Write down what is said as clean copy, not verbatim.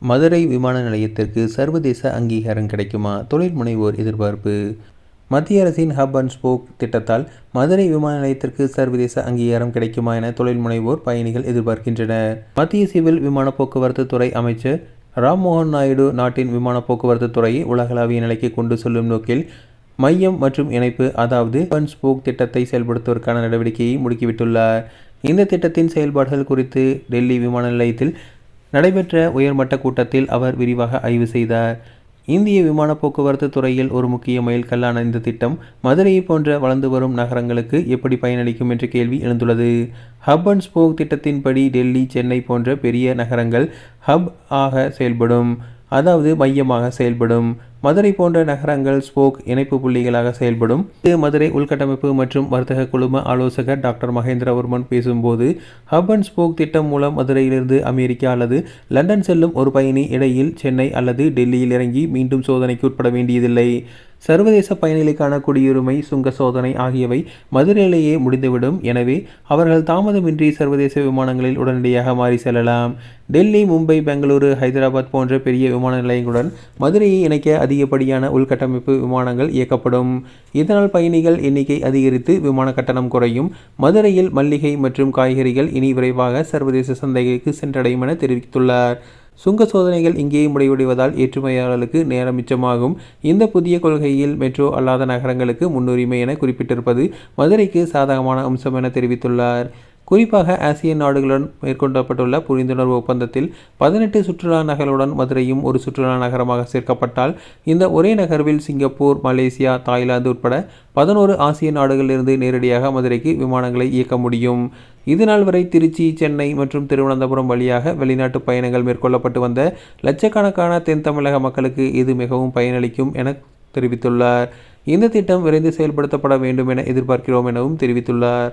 மதுரை விமான நிலையத்திற்கு சர்வதேச அங்கீகாரம் கிடைக்குமா? தொழில் முனைவோர் எதிர்பார்ப்பு. மத்திய அரசின் ஹப் அண்ட் ஸ்போக் திட்டத்தால் மதுரை விமான நிலையத்திற்கு சர்வதேச அங்கீகாரம் கிடைக்குமா என தொழில் முனைவோர் பயணிகள் எதிர்பார்க்கின்றனர். மத்திய சிவில் விமான போக்குவரத்து துறை அமைச்சர் ராம்மோகன் நாயுடு நாட்டின் விமான போக்குவரத்து துறையை உலகளாவிய நிலைக்கு கொண்டு செல்லும் நோக்கில் மையம் மற்றும் இணைப்பு அதாவது ஹப் அண்ட் ஸ்போக் திட்டத்தை செயல்படுத்துவதற்கான நடவடிக்கையை முடுக்கிவிட்டுள்ளார். இந்த திட்டத்தின் செயல்பாடுகள் குறித்து டெல்லி விமான நிலையத்தில் நடைபெற்ற உயர்மட்ட கூட்டத்தில் அவர் விரிவாக ஆய்வு செய்தார். இந்திய விமான போக்குவரத்து துறையில் ஒரு முக்கிய மைல்கல்லான இந்த திட்டம் மதுரையை போன்ற வளர்ந்து வரும் நகரங்களுக்கு எப்படி பயனளிக்கும் என்ற கேள்வி எழுந்துள்ளது. ஹப் அண்ட் ஸ்போக் திட்டத்தின்படி டெல்லி, சென்னை போன்ற பெரிய நகரங்கள் ஹப் ஆக செயல்படும், அதாவது மையமாக செயல்படும். மதுரை போன்ற நகரங்கள் ஸ்போக் இணைப்பு புள்ளிகளாக செயல்படும். மதுரை உள்கட்டமைப்பு மற்றும் வர்த்தக குழும ஆலோசகர் டாக்டர் மகேந்திரவர்மன் பேசும்போது, ஹப் அண்ட் ஸ்போக் திட்டம் மூலம் மதுரையிலிருந்து அமெரிக்கா அல்லது லண்டன் செல்லும் ஒரு பயணி இடையில் சென்னை அல்லது டெல்லியில் இறங்கி மீண்டும் சோதனைக்கு உட்பட வேண்டியதில்லை. சர்வதேச பயணிகளுக்கான குடியுரிமை, சுங்க சோதனை ஆகியவை மதுரையிலேயே முடிந்துவிடும். எனவே அவர்கள் தாமதமின்றி சர்வதேச விமானங்களில் உடனடியாக மாறி செல்லலாம். டெல்லி, மும்பை, பெங்களூரு, ஹைதராபாத் போன்ற பெரிய விமான நிலையங்களுடன் மதுரையை இணைக்க அதிகப்படியான உள்கட்டமைப்பு விமானங்கள் இயக்கப்படும். இதனால் பயணிகள் எண்ணிக்கை அதிகரித்து விமான கட்டணம் குறையும். மதுரையில் மல்லிகை மற்றும் காய்கறிகள் இனி விரைவாக சர்வதேச சந்தைகளுக்கு சென்றடையும் என தெரிவித்துள்ளார். சுங்க சோதனைகள் இங்கேயே முடிவடைவதால் ஏற்றுமதியாளர்களுக்கு நேரம் மிச்சமாகும். இந்த புதிய கொள்கையில் மெட்ரோ அல்லாத நகரங்களுக்கு முன்னுரிமை என குறிப்பிட்டிருப்பது மதுரைக்கு சாதகமான அம்சம் என தெரிவித்துள்ளார். குறிப்பாக ஆசியன் நாடுகளுடன் மேற்கொள்ளப்பட்டுள்ள புரிந்துணர்வு ஒப்பந்தத்தில் 18 சுற்றுலா நகர்களுடன் மதுரையும் ஒரு சுற்றுலா நகரமாக சேர்க்கப்பட்டால் இந்த ஒரே நகர்வில் சிங்கப்பூர், மலேசியா, தாய்லாந்து உட்பட 11 ஆசிய நாடுகளிலிருந்து நேரடியாக மதுரைக்கு விமானங்களை இயக்க முடியும். இதுநாள் வரை திருச்சி, சென்னை மற்றும் திருவனந்தபுரம் வழியாக வெளிநாட்டு பயணங்கள் மேற்கொள்ளப்பட்டு வந்த லட்சக்கணக்கான தென் தமிழக மக்களுக்கு இது மிகவும் பயனளிக்கும் என தெரிவித்துள்ளார். இந்த திட்டம் விரைந்து செயல்படுத்தப்பட வேண்டும் என எதிர்பார்க்கிறோம் எனவும் தெரிவித்துள்ளார்.